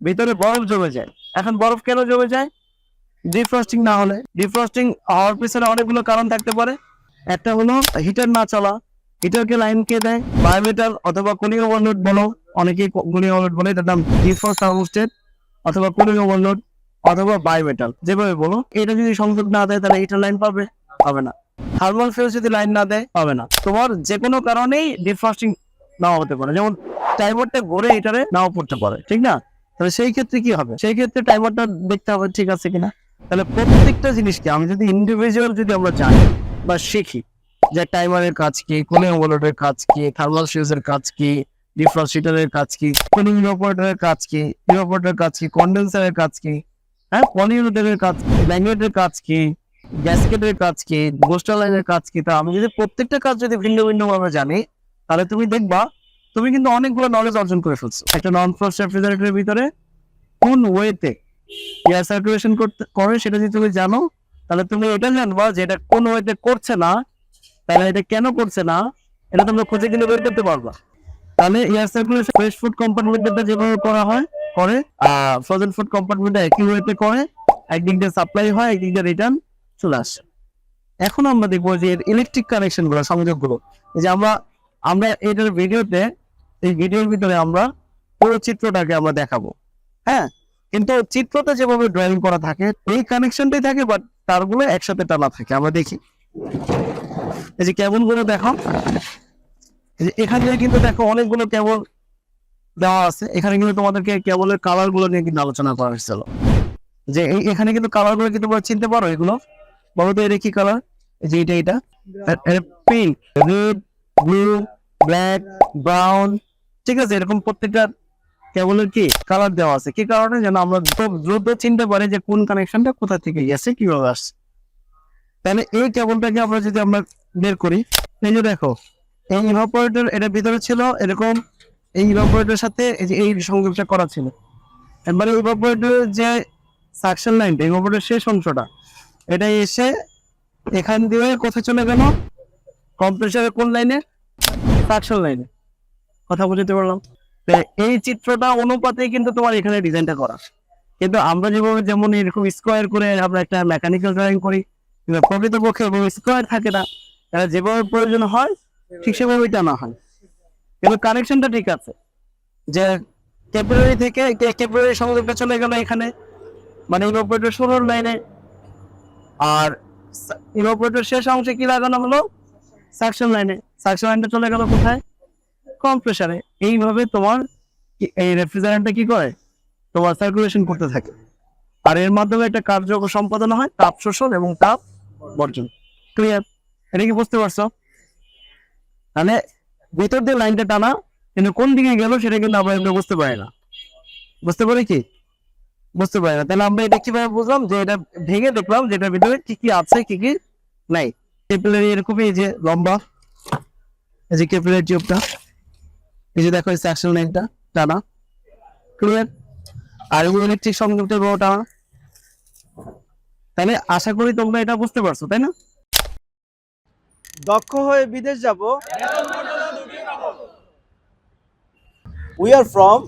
ভিতরে বরফ জমে যায়। এখন বরফ কেন জমে যায়? ডিফ্রস্টিং না হলে। ডিফ্রস্টিং হওয়ার পিছনে অনেকগুলো কারণ থাকতে পারে। একটা হলো হিটার না চলা। হিটারকে লাইন কে দেয়? বায়োমেটাল অথবা কুলিং ওভারলোড বলো, অনেকেই কুলিং ওভারলোড বলে, এটার নাম ডিফ্রস্ট থার্মোস্টেট অথবা কুলিং ওভারলোড অথবা বায়োমেটাল, যেভাবে বলো। এটা যদি সংযোগ না দেয় তাহলে হিটার লাইন পাবে? পাবে না। থার্মাল ফিউজ যদি লাইন না দেয় পাবে না। তোমার যে কোনো কারণেই ডিফ্রস্টিং নাও হতে পারে, যেমন টাইমারটা ঘুরে হিটারে নাও পড়তে পারে, ঠিক না? তাহলে সেই ক্ষেত্রে কি হবে? সেই ক্ষেত্রে টাইমারটা দেখতে হবে ঠিক আছে কিনা। তাহলে প্রত্যেকটা জিনিসকে আমি যদি ইন্ডিভিজুয়াল যদি আমরা জানি বা শিখি যে টাইমারের কাজ কি, কুলিং ওভারলোডের কাজ কি, থার্মাল ফিউজের কাজ কি, ডিফ্রস্ট হিটারের কাজ কি, কুলিং ইভাপোরেটরের কাজ কি, ইভাপোরেটরের কাজ কি, কন্ডেন্সারের কাজ কি, হ্যাঁ, পলিউরেটরের কাজ কি, ম্যাগনেটের কাজ কি, গ্যাসকেটের কাজ কি, বুস্টার লাইনের কাজ কি, তা আমি যদি প্রত্যেকটা কাজ যদি ভিন্ন ভিন্ন ভাবে জানি, তাহলে তুমি দেখবা তুমি কিন্তু অনেকগুলো নলেজ অর্জন করে ফেলছো। একটা নন ফ্রস্ট রেফ্রিজারেটরের ভিতরে কোন ওয়েতে এয়ার সার্কুলেশন করে সেটা যদি তুমি জানো, তাহলে তুমি এটা জানবা যে এটা কোন ওয়েতে করছে না, তাহলে এটা কেন করছে না, এটা তোমরা খুঁজে গেলে বের করতে পারবা। তাহলে এয়ার সার্কুলেশন ফ্রেশ ফুড কম্পার্টমেন্টটা যেভাবে করা হয় করে, ফ্রোজেন ফুড কম্পার্টমেন্টটা একই ওয়েতে করে, একদিক দিয়ে সাপ্লাই হয়, একদিক দিয়ে রিটার্ন চলে আসে। এখন আমরা দেখবো যে ইলেকট্রিক কানেকশন গুলো, সংযোগ গুলো, যে আমরা আমরা এটার ভিডিওতে, এই ভিডিওর ভিতরে আমরা পুরো চিত্রটাকে আমরা দেখাবো। হ্যাঁ, কিন্তু চিত্রটা যেভাবে ড্রয়িং করা থাকে এই কানেকশনটাই থাকে, বাট তারগুলো একসাথে টানা থাকে। আমরা দেখি, এই যে কেবল গুলো দেখো, এখানে কিন্তু দেখো অনেকগুলো কেবল দেওয়া আছে। এখানে কিন্তু তোমাদেরকে কেবলের কালার গুলো নিয়ে কিন্তু আলোচনা করা হয়েছিল, যে এখানে কিন্তু কালার গুলো কিন্তু তোমরা চিনতে পারো। এগুলো বলো তো, এটা কি কালার? যে এটা pink, red, blue, black, brown, ঠিক আছে? এরকম প্রত্যেকটা কেবলের কি কালার দেওয়া আছে, কি কারণে? যেন আমরা খুব দ্রুত চিনতে পারি যে কোন কানেকশনটা কোথা থেকে গেছে, কিভাবে আসছে। তাহলে এই কেবলটাকে আমরা যদি আমরা বের করি, এই যে দেখো, এই ইভাপোরেটর এটার ভিতরে ছিল এরকম, এই ইভাপোরেটরের সাথে এই সংযোগটা করা ছিল। এবারে ইভাপোরেটরের যে সাকশন লাইনটা, ইভাপোরেটরের শেষ অংশটা, এটা এসে এখান দিয়ে কোথায় চলে গেল? কম্প্রেসারের কোন লাইনে? সাকশন লাইনে। কথা বুঝতে পারলাম? এই চিত্রটা অনুপাতে কিন্তু তোমার এখানে ডিজাইনটা করা। কিন্তু আমরা যেভাবে, যেমন এরকম স্কোয়ার করে আমরা একটা মেকানিক্যাল ড্রয়িং করি, কিন্তু প্রকৃতপক্ষে স্কোয়ার থাকে না, তাহলে যেভাবে প্রয়োজন হয় ঠিক সেভাবেই টানা হয়। কিন্তু কানেকশনটা ঠিক আছে, যে ক্যাপিলারি থেকে ক্যাপিলারি সংযোগটা চলে গেল এখানে, মানে ইভাপোরেটর শুরুর লাইনে, আর ইভাপোরেটর শেষ অংশে কি লাগানো হলো? সাকশন লাইনে। সাকশন লাইনটা চলে গেল কোথায়? কম্প্রেসারে। এইভাবে তোমার এই রেফ্রিজারেটরটা কি করে? তোমার সার্কুলেশন করতে থাকে, আর এর মাধ্যমে একটা কার্য সম্পাদন হয়, তাপ শোষণ এবং তাপ বর্জন। ক্লিয়ার? এটা কি বুঝতে পারছো? মানে ভিতর দিয়ে লাইনটা টানা, কিন্তু কোন দিকে গেল সেটা কিন্তু আমরা এগুলো বুঝতে পারি না। বুঝতে পারি কি? বুঝতে পারি না। তাহলে আমরা এটা কিভাবে বুঝলাম? যে এটা ভেঙে দেখলাম যে এটার ভিতরে কি কি আছে, কি কি নাই। ক্যাপিলারি এরকমই, এই যে লম্বা, এই যে ক্যাপিলারি টিউবটা, এই যে দেখো সাকশন লাইনটা টানা। ক্লিয়ার? আর ইলেকট্রিক সংযোগটা বড় টানা। তাহলে আশা করি তোমরা এটা বুঝতে পারছো, তাই না? দক্ষ হয়ে বিদেশ যাব। We are from